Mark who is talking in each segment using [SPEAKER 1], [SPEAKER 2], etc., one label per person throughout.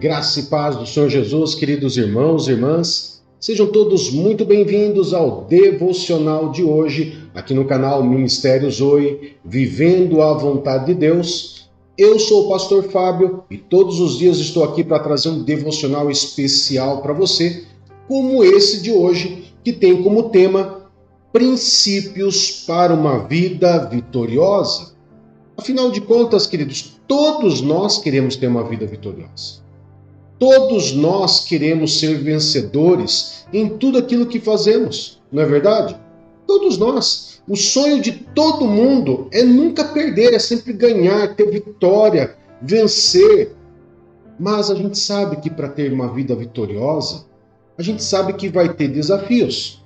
[SPEAKER 1] Graça e paz do Senhor Jesus, queridos irmãos e irmãs, sejam todos muito bem-vindos ao devocional de hoje, aqui no canal Ministério Zoe, Vivendo a Vontade de Deus. Eu sou o pastor Fábio e todos os dias estou aqui para trazer um devocional especial para você, como esse de hoje, que tem como tema Princípios para uma Vida Vitoriosa. Afinal de contas, queridos, todos nós queremos ter uma vida vitoriosa. Todos nós queremos ser vencedores em tudo aquilo que fazemos, não é verdade? Todos nós. O sonho de todo mundo é nunca perder, é sempre ganhar, ter vitória, vencer. Mas a gente sabe que para ter uma vida vitoriosa, a gente sabe que vai ter desafios.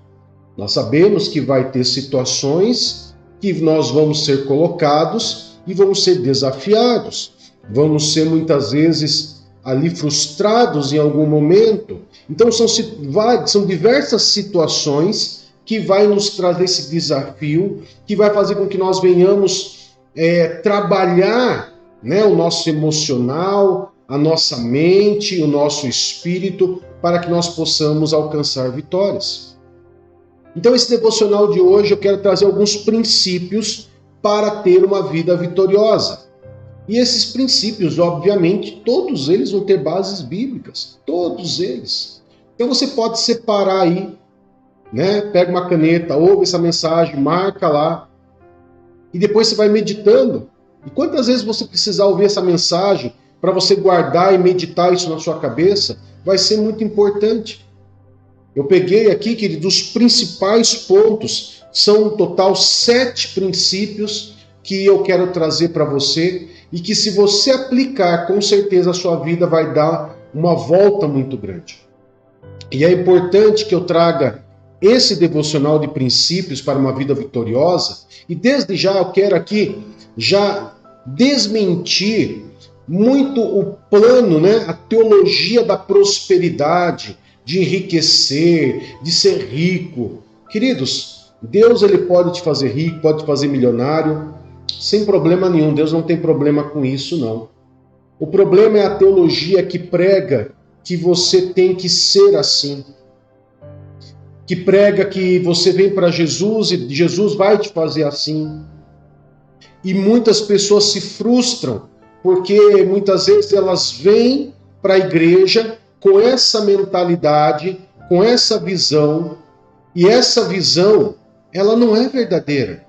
[SPEAKER 1] Nós sabemos que vai ter situações que nós vamos ser colocados e vamos ser desafiados. Vamos ser muitas vezes ali frustrados em algum momento. Então são diversas situações que vai nos trazer esse desafio, que vai fazer com que nós venhamos trabalhar, o nosso emocional, a nossa mente, o nosso espírito, para que nós possamos alcançar vitórias. Então esse devocional de hoje eu quero trazer alguns princípios para ter uma vida vitoriosa. E esses princípios, obviamente, todos eles vão ter bases bíblicas. Todos eles. Então você pode separar aí, Pega uma caneta, ouve essa mensagem, marca lá. E depois você vai meditando. E quantas vezes você precisar ouvir essa mensagem para você guardar e meditar isso na sua cabeça, vai ser muito importante. Eu peguei aqui, querido, os principais pontos. São um total 7 princípios que eu quero trazer para você e que, se você aplicar, com certeza a sua vida vai dar uma volta muito grande. E é importante que eu traga esse devocional de princípios para uma vida vitoriosa, e desde já eu quero aqui já desmentir muito o plano, a teologia da prosperidade, de enriquecer, de ser rico. Queridos, Deus ele pode te fazer rico, pode te fazer milionário, sem problema nenhum. Deus não tem problema com isso, não. O problema é a teologia que prega que você tem que ser assim. Que prega que você vem para Jesus e Jesus vai te fazer assim. E muitas pessoas se frustram porque muitas vezes elas vêm para a igreja com essa mentalidade, com essa visão, e essa visão, ela não é verdadeira.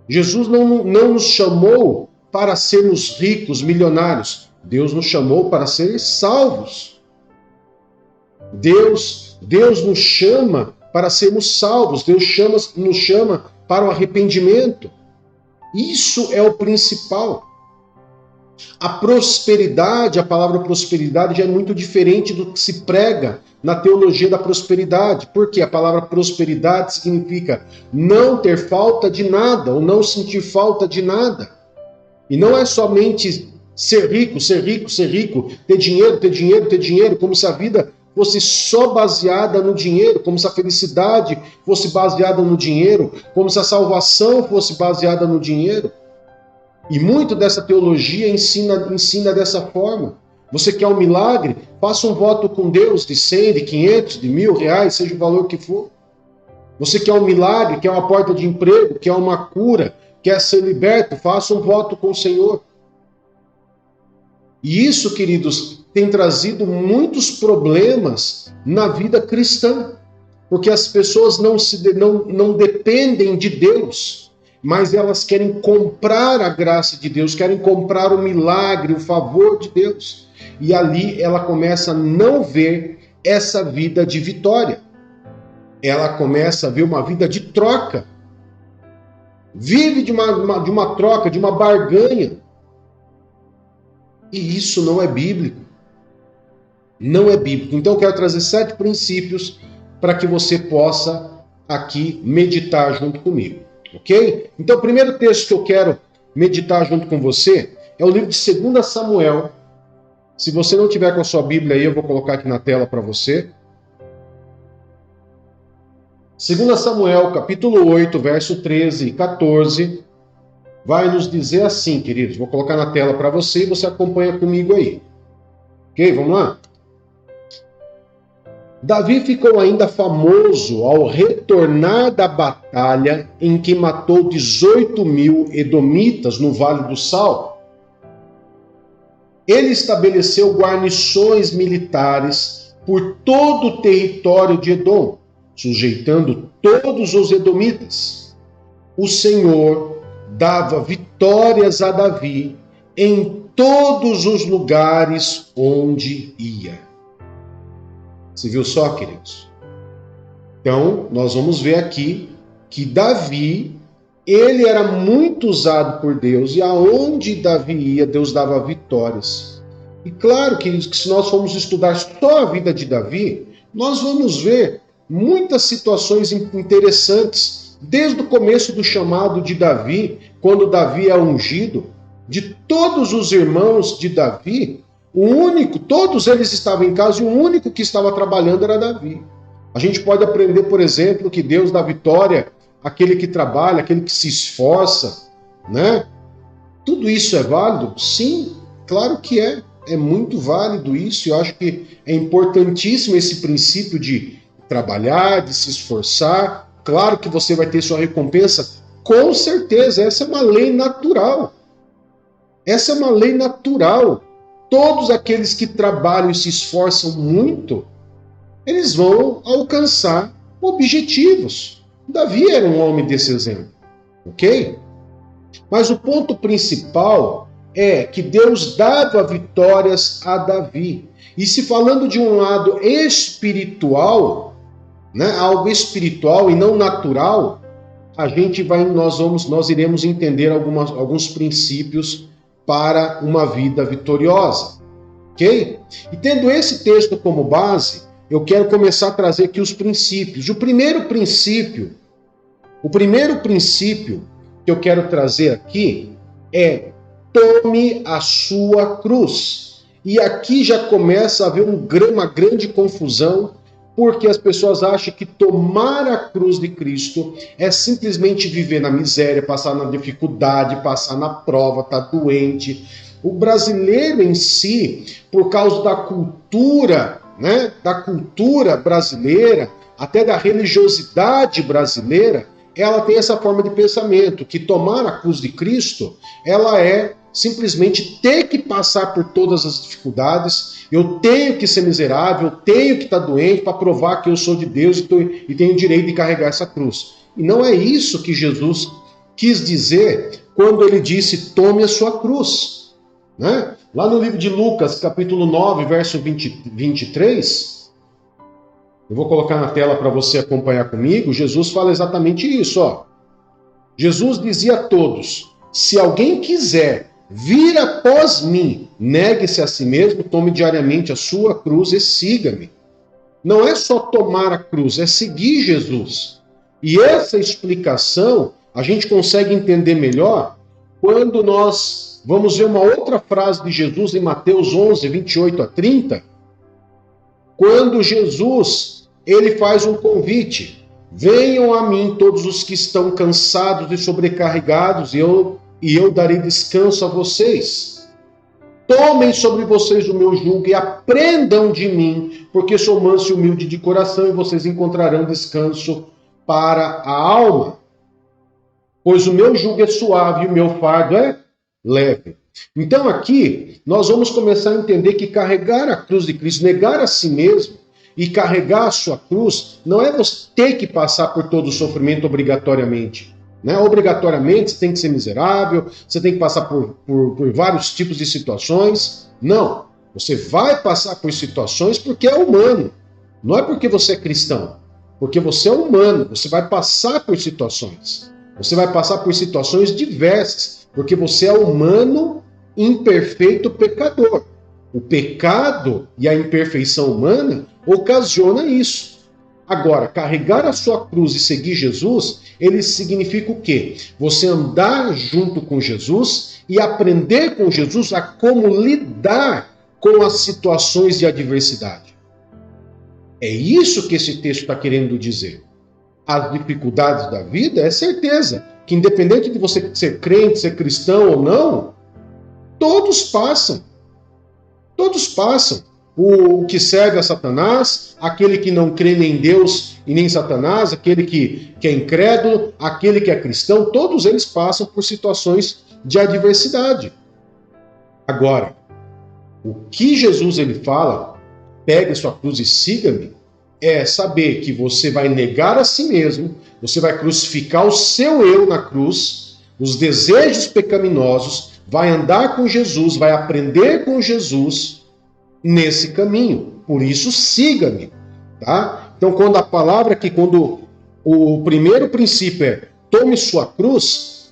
[SPEAKER 1] Jesus não nos chamou para sermos ricos, milionários. Deus nos chamou para ser salvos. Deus nos chama para sermos salvos. Deus nos chama para o arrependimento. Isso é o principal. A prosperidade, a palavra prosperidade já é muito diferente do que se prega na teologia da prosperidade. Porque a palavra prosperidade significa não ter falta de nada, ou não sentir falta de nada. E não é somente ser rico, ter dinheiro, como se a vida fosse só baseada no dinheiro, como se a felicidade fosse baseada no dinheiro, como se a salvação fosse baseada no dinheiro. E muito dessa teologia ensina dessa forma. Você quer um milagre? Faça um voto com Deus de 100, de 500, de R$1.000, seja o valor que for. Você quer um milagre, quer uma porta de emprego, quer uma cura, quer ser liberto? Faça um voto com o Senhor. E isso, queridos, tem trazido muitos problemas na vida cristã. Porque as pessoas não dependem de Deus, mas elas querem comprar a graça de Deus, querem comprar o milagre, o favor de Deus. E ali ela começa a não ver essa vida de vitória. Ela começa a ver uma vida de troca. Vive de uma troca, de uma barganha. E isso não é bíblico. Não é bíblico. Então eu quero trazer 7 princípios para que você possa aqui meditar junto comigo. Ok? Então o primeiro texto que eu quero meditar junto com você é o livro de 2 Samuel. Se você não tiver com a sua Bíblia aí, eu vou colocar aqui na tela para você. 2 Samuel, capítulo 8, verso 13 e 14, vai nos dizer assim, queridos. Vou colocar na tela para você e você acompanha comigo aí. Ok, vamos lá? Davi ficou ainda famoso ao retornar da batalha em que matou 18.000 edomitas no Vale do Sal. Ele estabeleceu guarnições militares por todo o território de Edom, sujeitando todos os edomitas. O Senhor dava vitórias a Davi em todos os lugares onde ia. Você viu só, queridos? Então, nós vamos ver aqui que Davi, ele era muito usado por Deus, e aonde Davi ia, Deus dava vitórias. E claro, queridos, que se nós formos estudar só a vida de Davi, nós vamos ver muitas situações interessantes, desde o começo do chamado de Davi, quando Davi é ungido, de todos os irmãos de Davi, todos eles estavam em casa e o único que estava trabalhando era Davi. A gente pode aprender, por exemplo, que Deus dá vitória àquele que trabalha, àquele que se esforça, né? Tudo isso é válido? Sim, claro que é. É muito válido isso. Eu acho que é importantíssimo esse princípio de trabalhar, de se esforçar. Claro que você vai ter sua recompensa, com certeza. Essa é uma lei natural. Essa é uma lei natural. Todos aqueles que trabalham e se esforçam muito, eles vão alcançar objetivos. Davi era um homem desse exemplo, ok? Mas o ponto principal é que Deus dava vitórias a Davi. E se falando de um lado espiritual, né, algo espiritual e não natural, nós iremos entender alguns princípios para uma vida vitoriosa, ok? E tendo esse texto como base, eu quero começar a trazer aqui os princípios. O primeiro princípio que eu quero trazer aqui é: tome a sua cruz. E aqui já começa a haver uma grande confusão, porque as pessoas acham que tomar a cruz de Cristo é simplesmente viver na miséria, passar na dificuldade, passar na prova, estar doente. O brasileiro em si, por causa da cultura, né, da cultura brasileira, até da religiosidade brasileira, ela tem essa forma de pensamento, que tomar a cruz de Cristo, ela é simplesmente ter que passar por todas as dificuldades, eu tenho que ser miserável, eu tenho que estar doente para provar que eu sou de Deus e tenho o direito de carregar essa cruz. E não é isso que Jesus quis dizer quando ele disse: tome a sua cruz. Né? Lá no livro de Lucas, capítulo 9, verso 23, eu vou colocar na tela para você acompanhar comigo, Jesus fala exatamente isso. Ó. Jesus dizia a todos: se alguém quiser vir após mim, negue-se a si mesmo, tome diariamente a sua cruz e siga-me. Não é só tomar a cruz, é seguir Jesus. E essa explicação a gente consegue entender melhor quando nós vamos ver uma outra frase de Jesus em Mateus 11, 28 a 30, quando Jesus ele faz um convite: venham a mim todos os que estão cansados e sobrecarregados, e eu darei descanso a vocês. Tomem sobre vocês o meu jugo e aprendam de mim, porque sou manso e humilde de coração, e vocês encontrarão descanso para a alma. Pois o meu jugo é suave e o meu fardo é leve. Então aqui nós vamos começar a entender que carregar a cruz de Cristo, negar a si mesmo e carregar a sua cruz, não é você ter que passar por todo o sofrimento obrigatoriamente. Né? Obrigatoriamente você tem que ser miserável, você tem que passar por vários tipos de situações. Não, você vai passar por situações porque é humano. Não é porque você é cristão, porque você é humano, você vai passar por situações. Você vai passar por situações diversas, porque você é humano, imperfeito, pecador. O pecado e a imperfeição humana ocasiona isso. Agora, carregar a sua cruz e seguir Jesus, ele significa o quê? Você andar junto com Jesus e aprender com Jesus a como lidar com as situações de adversidade. É isso que esse texto está querendo dizer. As dificuldades da vida, é certeza que independente de você ser crente, ser cristão ou não, todos passam. Todos passam. O que serve a Satanás, aquele que não crê nem em Deus e nem em Satanás, aquele que é incrédulo, aquele que é cristão, todos eles passam por situações de adversidade. Agora, o que Jesus ele fala, pegue sua cruz e siga-me, é saber que você vai negar a si mesmo, você vai crucificar o seu eu na cruz, os desejos pecaminosos, vai andar com Jesus, vai aprender com Jesus nesse caminho. Por isso, siga-me, tá? Então, quando a palavra aqui, quando o primeiro princípio é tome sua cruz,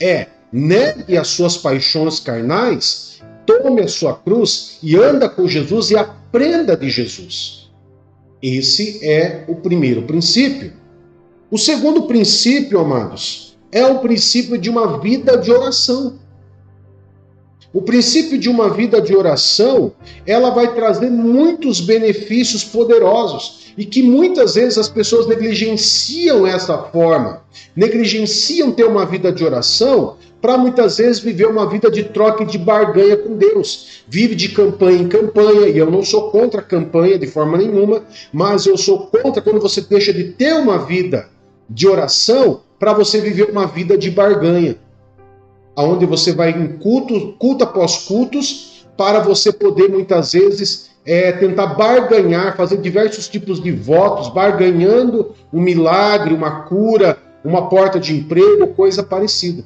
[SPEAKER 1] negue as suas paixões carnais, tome a sua cruz e anda com Jesus e aprenda de Jesus. Esse é o primeiro princípio. O segundo princípio, amados, é o princípio de uma vida de oração. O princípio de uma vida de oração, ela vai trazer muitos benefícios poderosos e que muitas vezes as pessoas negligenciam essa forma, negligenciam ter uma vida de oração para muitas vezes viver uma vida de troca e de barganha com Deus. Vive de campanha em campanha, e eu não sou contra a campanha de forma nenhuma, mas eu sou contra quando você deixa de ter uma vida de oração para você viver uma vida de barganha, onde você vai em culto após cultos, para você poder muitas vezes tentar barganhar, fazer diversos tipos de votos, barganhando um milagre, uma cura, uma porta de emprego, coisa parecida.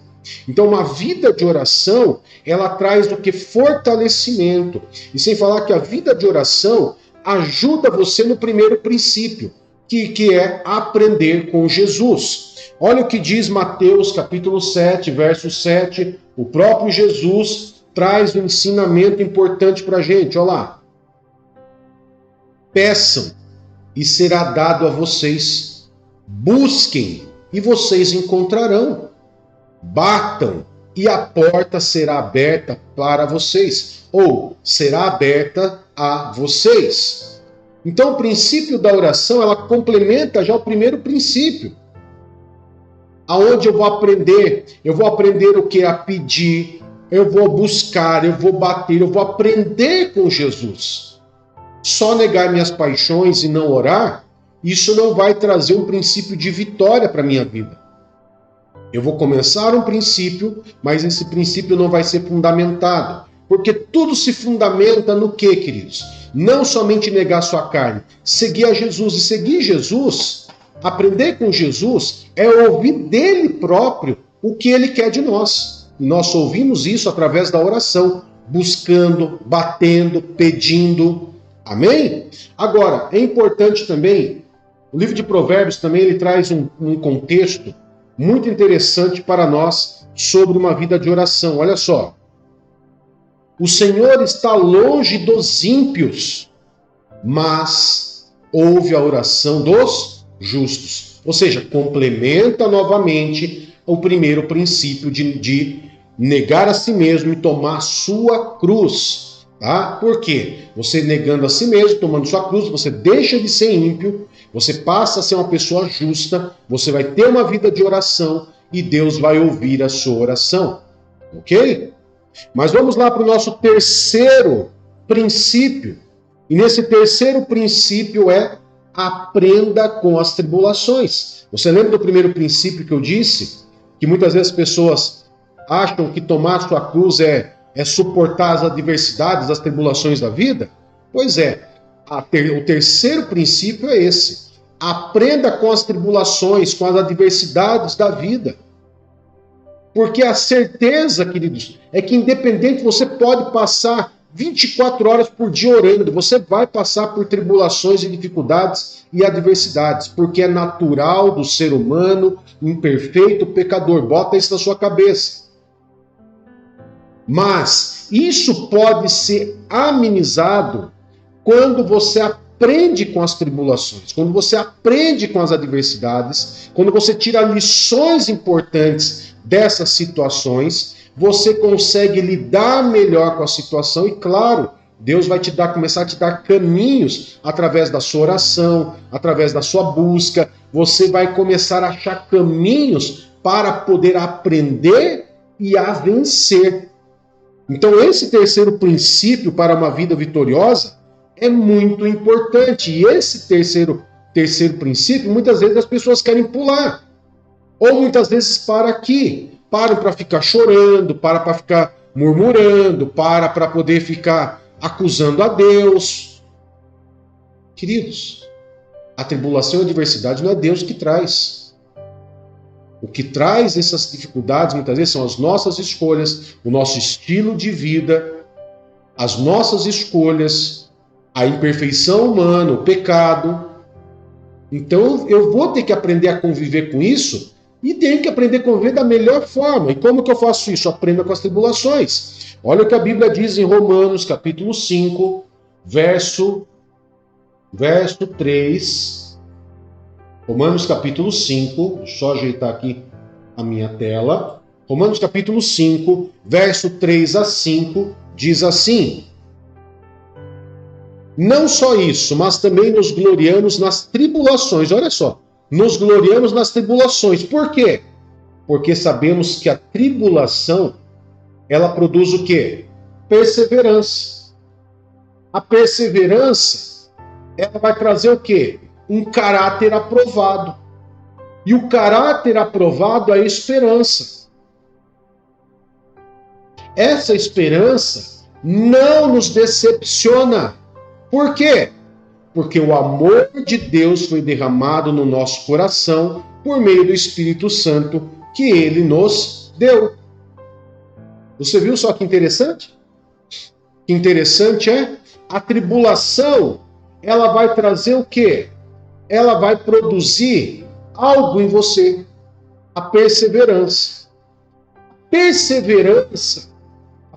[SPEAKER 1] Então, uma vida de oração, ela traz o que? Fortalecimento. E sem falar que a vida de oração ajuda você no primeiro princípio, que é aprender com Jesus. Olha o que diz Mateus capítulo 7, verso 7. O próprio Jesus traz um ensinamento importante para a gente. Olha lá. Peçam e será dado a vocês. Busquem e vocês encontrarão. Batam e a porta será aberta para vocês. Ou será aberta a vocês. Então o princípio da oração, ela complementa já o primeiro princípio. Aonde eu vou aprender o que? A pedir, eu vou buscar, eu vou bater, eu vou aprender com Jesus. Só negar minhas paixões e não orar, isso não vai trazer um princípio de vitória para a minha vida. Eu vou começar um princípio, mas esse princípio não vai ser fundamentado. Porque tudo se fundamenta no quê, queridos? Não somente negar sua carne, seguir a Jesus. E seguir Jesus, aprender com Jesus, é ouvir dele próprio o que ele quer de nós. E nós ouvimos isso através da oração, buscando, batendo, pedindo. Amém? Agora, é importante também, o livro de Provérbios também ele traz um contexto muito interessante para nós sobre uma vida de oração. Olha só. O Senhor está longe dos ímpios, mas ouve a oração dos justos. Ou seja, complementa novamente o primeiro princípio de negar a si mesmo e tomar a sua cruz. Tá? Por quê? Você negando a si mesmo, tomando sua cruz, você deixa de ser ímpio, você passa a ser uma pessoa justa, você vai ter uma vida de oração e Deus vai ouvir a sua oração. Ok? Mas vamos lá para o nosso terceiro princípio. E nesse terceiro princípio é aprenda com as tribulações. Você lembra do primeiro princípio que eu disse? Que muitas vezes as pessoas acham que tomar sua cruz é suportar as adversidades, as tribulações da vida? Pois é, o terceiro princípio é esse. Aprenda com as tribulações, com as adversidades da vida. Porque a certeza, queridos, é que independente, você pode passar 24 horas por dia orando, você vai passar por tribulações e dificuldades e adversidades, porque é natural do ser humano, imperfeito, pecador. Bota isso na sua cabeça. Mas isso pode ser amenizado quando você aprende com as tribulações, quando você aprende com as adversidades, quando você tira lições importantes dessas situações, você consegue lidar melhor com a situação e, claro, Deus vai começar a te dar caminhos através da sua oração, através da sua busca. Você vai começar a achar caminhos para poder aprender e a vencer. Então, esse terceiro princípio para uma vida vitoriosa é muito importante. E esse terceiro princípio, muitas vezes as pessoas querem pular. Ou muitas vezes param para ficar chorando, para ficar murmurando, para poder ficar acusando a Deus. Queridos, a tribulação e a adversidade não é Deus que traz. O que traz essas dificuldades muitas vezes são as nossas escolhas, o nosso estilo de vida, as nossas escolhas, a imperfeição humana, o pecado. Então eu vou ter que aprender a conviver com isso e tenho que aprender a conviver da melhor forma. E como que eu faço isso? Aprenda com as tribulações. Olha o que a Bíblia diz em Romanos, capítulo 5, verso 3. Romanos capítulo 5, deixa eu só ajeitar aqui a minha tela. Romanos capítulo 5, verso 3 a 5, diz assim: não só isso, mas também nos gloriamos nas tribulações. Olha só, nos gloriamos nas tribulações. Por quê? Porque sabemos que a tribulação, ela produz o quê? Perseverança. A perseverança, ela vai trazer o quê? Um caráter aprovado. E o caráter aprovado é a esperança. Essa esperança não nos decepciona. Por quê? Porque o amor de Deus foi derramado no nosso coração por meio do Espírito Santo que Ele nos deu. Você viu só que interessante? Que interessante é? A tribulação, ela vai trazer o quê? Ela vai produzir algo em você. A perseverança. A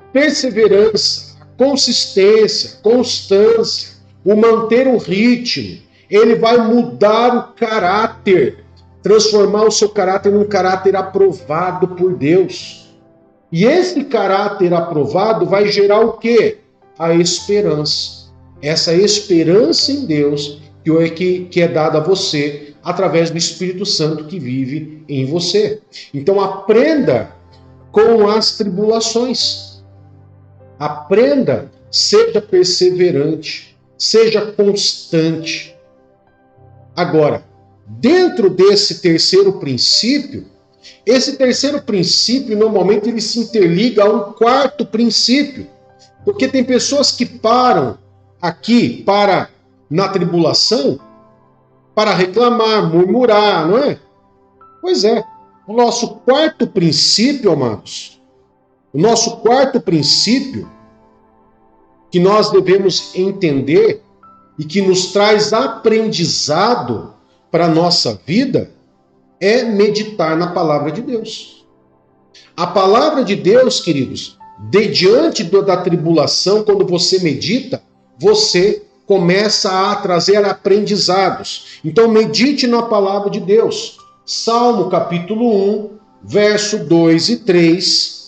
[SPEAKER 1] consistência, a constância, o manter o ritmo, ele vai mudar o caráter, transformar o seu caráter num caráter aprovado por Deus. E esse caráter aprovado vai gerar o quê? A esperança. Essa esperança em Deus que é dada a você através do Espírito Santo que vive em você. Então aprenda com as tribulações. Aprenda, seja perseverante, seja constante. Agora, dentro desse terceiro princípio, esse terceiro princípio normalmente ele se interliga a um quarto princípio, porque tem pessoas que param aqui na tribulação para reclamar, murmurar, não é? Pois é, o nosso quarto princípio, amados, o nosso quarto princípio que nós devemos entender e que nos traz aprendizado para a nossa vida é meditar na palavra de Deus. A palavra de Deus, queridos, diante da tribulação, quando você medita, você começa a trazer aprendizados. Então medite na palavra de Deus. Salmo capítulo 1, verso 2 e 3.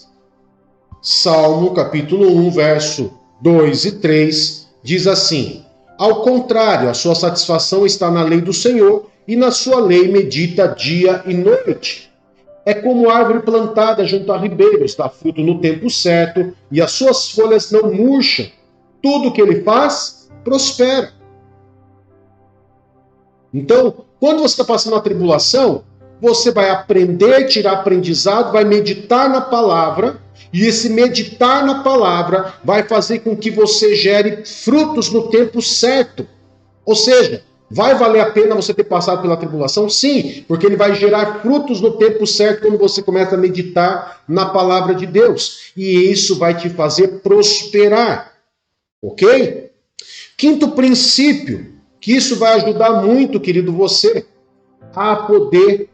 [SPEAKER 1] Salmo capítulo 1, verso 2 e 3, diz assim: ao contrário, a sua satisfação está na lei do Senhor, e na sua lei medita dia e noite. É como árvore plantada junto a ribeiros, dá fruto no tempo certo, e as suas folhas não murcham. Tudo que ele faz, prospera. Então, quando você está passando a tribulação, você vai aprender, tirar aprendizado, vai meditar na palavra, e esse meditar na palavra vai fazer com que você gere frutos no tempo certo. Ou seja, vai valer a pena você ter passado pela tribulação? Sim, porque ele vai gerar frutos no tempo certo quando você começa a meditar na palavra de Deus. E isso vai te fazer prosperar. Ok? Quinto princípio, que isso vai ajudar muito, querido, você a poder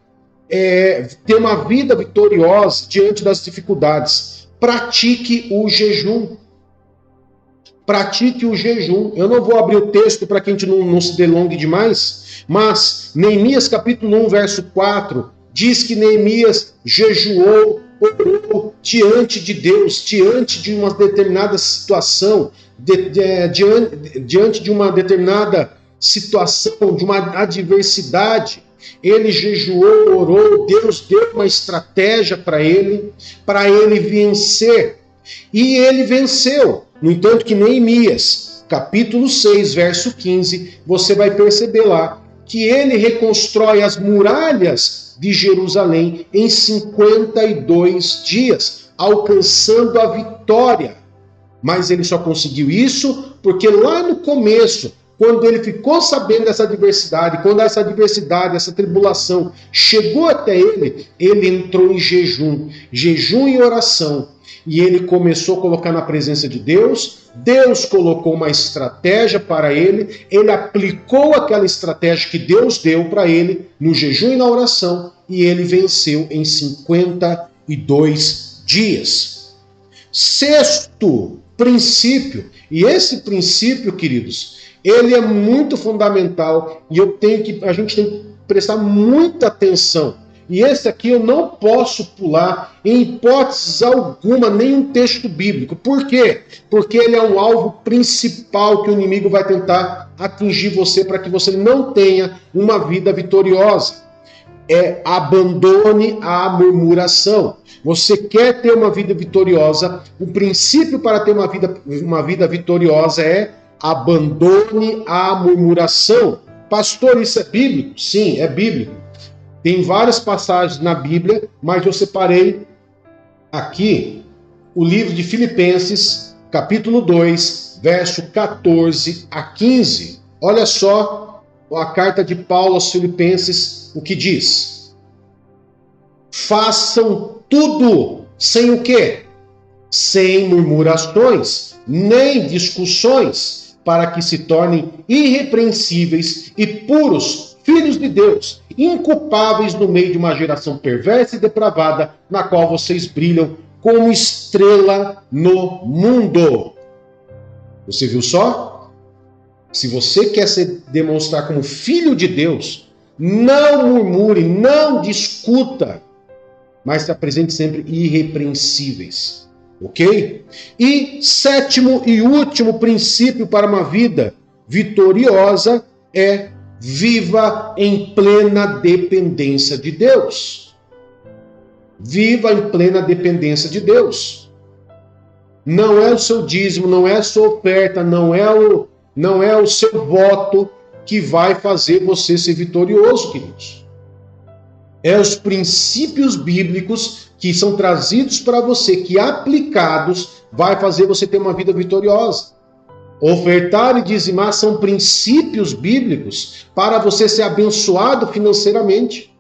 [SPEAKER 1] ter uma vida vitoriosa diante das dificuldades. Pratique o jejum. Pratique o jejum. Eu não vou abrir o texto para que a gente não se delongue demais, mas Neemias capítulo 1, verso 4, diz que Neemias jejuou, orou diante de Deus, diante de uma determinada situação, diante de uma determinada situação, de uma adversidade. Ele jejuou, orou, Deus deu uma estratégia para ele vencer. E ele venceu. No entanto, que Neemias, capítulo 6, verso 15, você vai perceber lá que ele reconstrói as muralhas de Jerusalém em 52 dias, alcançando a vitória. Mas ele só conseguiu isso porque lá no começo, quando ele ficou sabendo dessa adversidade, quando essa adversidade, essa tribulação chegou até ele, ele entrou em jejum e oração. E ele começou a colocar na presença de Deus, Deus colocou uma estratégia para ele, ele aplicou aquela estratégia que Deus deu para ele no jejum e na oração, e ele venceu em 52 dias. Sexto princípio, e esse princípio, queridos, ele é muito fundamental e a gente tem que prestar muita atenção. E esse aqui eu não posso pular em hipótese alguma nenhum texto bíblico. Por quê? Porque ele é um alvo principal que o inimigo vai tentar atingir você para que você não tenha uma vida vitoriosa. Abandone a murmuração. Você quer ter uma vida vitoriosa? O princípio para ter uma vida vitoriosa é abandone a murmuração. Pastor, isso é bíblico? Sim, é bíblico. Tem várias passagens na Bíblia, mas eu separei aqui o livro de Filipenses, capítulo 2, verso 14 a 15. Olha só a carta de Paulo aos Filipenses, o que diz. Façam tudo sem o quê? Sem murmurações, nem discussões, para que se tornem irrepreensíveis e puros, filhos de Deus, inculpáveis no meio de uma geração perversa e depravada, na qual vocês brilham como estrela no mundo. Você viu só? Se você quer se demonstrar como filho de Deus, não murmure, não discuta, mas se apresente sempre irrepreensíveis. Ok? E sétimo e último princípio para uma vida vitoriosa é viva em plena dependência de Deus. Viva em plena dependência de Deus. Não é o seu dízimo, não é a sua oferta, não é o seu voto que vai fazer você ser vitorioso, queridos. É os princípios bíblicos que são trazidos para você, que aplicados, vai fazer você ter uma vida vitoriosa. Ofertar e dizimar são princípios bíblicos para você ser abençoado financeiramente.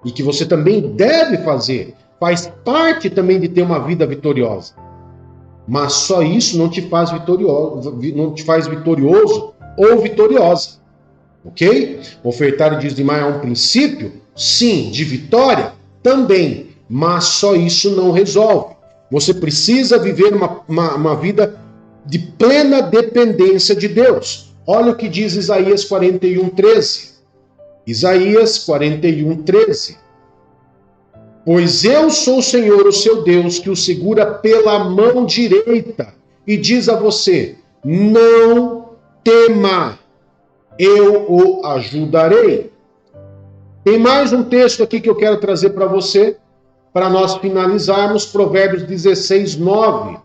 [SPEAKER 1] E que você também deve fazer. Faz parte também de ter uma vida vitoriosa. Mas só isso não te faz vitorioso ou vitoriosa. Ok? Ofertar e dizimar é um princípio? Sim. De vitória? Também. Mas só isso não resolve. Você precisa viver uma vida de plena dependência de Deus. Olha o que diz Isaías 41:13. Isaías 41:13. Pois eu sou o Senhor, o seu Deus, que o segura pela mão direita e diz a você, não tema, eu o ajudarei. Tem mais um texto aqui que eu quero trazer para você, para nós finalizarmos, Provérbios 16:9.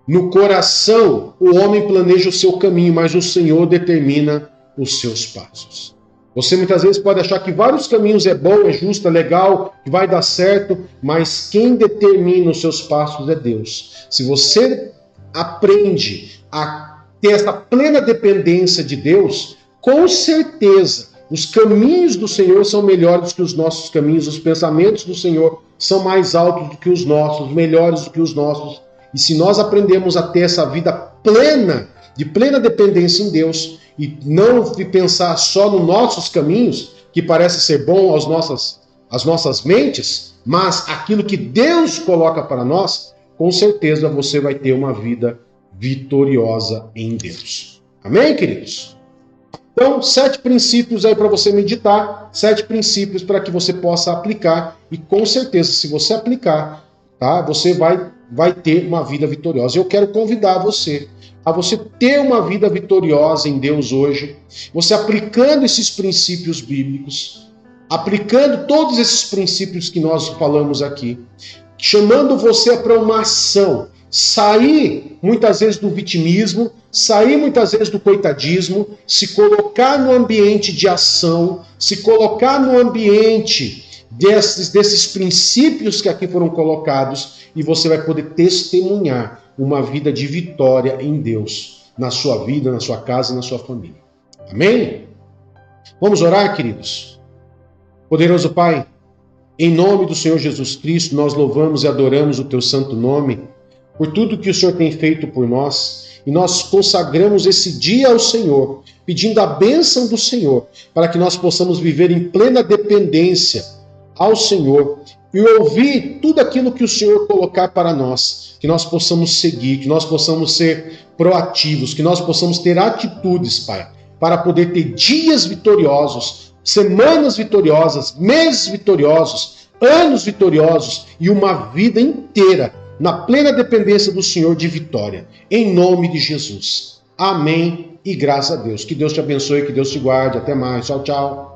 [SPEAKER 1] No coração, o homem planeja o seu caminho, mas o Senhor determina os seus passos. Você muitas vezes pode achar que vários caminhos é bom, é justo, é legal, que vai dar certo, mas quem determina os seus passos é Deus. Se você aprende a ter essa plena dependência de Deus, com certeza os caminhos do Senhor são melhores do que os nossos caminhos, os pensamentos do Senhor são mais altos do que os nossos, melhores do que os nossos. E se nós aprendemos a ter essa vida plena, de plena dependência em Deus, e não pensar só nos nossos caminhos, que parece ser bom às nossas mentes, mas aquilo que Deus coloca para nós, com certeza você vai ter uma vida vitoriosa em Deus. Amém, queridos? Então, 7 princípios aí para você meditar, 7 princípios para que você possa aplicar, e com certeza, se você aplicar, tá, você vai ter uma vida vitoriosa. Eu quero convidar você a você ter uma vida vitoriosa em Deus hoje, você aplicando esses princípios bíblicos, aplicando todos esses princípios que nós falamos aqui, chamando você para uma ação. Sair muitas vezes do vitimismo, sair muitas vezes do coitadismo, se colocar no ambiente de ação, se colocar no ambiente desses princípios que aqui foram colocados, e você vai poder testemunhar uma vida de vitória em Deus, na sua vida, na sua casa e na sua família. Amém? Vamos orar, queridos? Poderoso Pai, em nome do Senhor Jesus Cristo, nós louvamos e adoramos o teu santo nome, por tudo que o Senhor tem feito por nós, e nós consagramos esse dia ao Senhor, pedindo a bênção do Senhor, para que nós possamos viver em plena dependência ao Senhor e ouvir tudo aquilo que o Senhor colocar para nós, que nós possamos seguir, que nós possamos ser proativos, que nós possamos ter atitudes, Pai, para poder ter dias vitoriosos, semanas vitoriosas, meses vitoriosos, anos vitoriosos e uma vida inteira na plena dependência do Senhor de vitória. Em nome de Jesus. Amém e graças a Deus. Que Deus te abençoe, que Deus te guarde. Até mais. Tchau, tchau.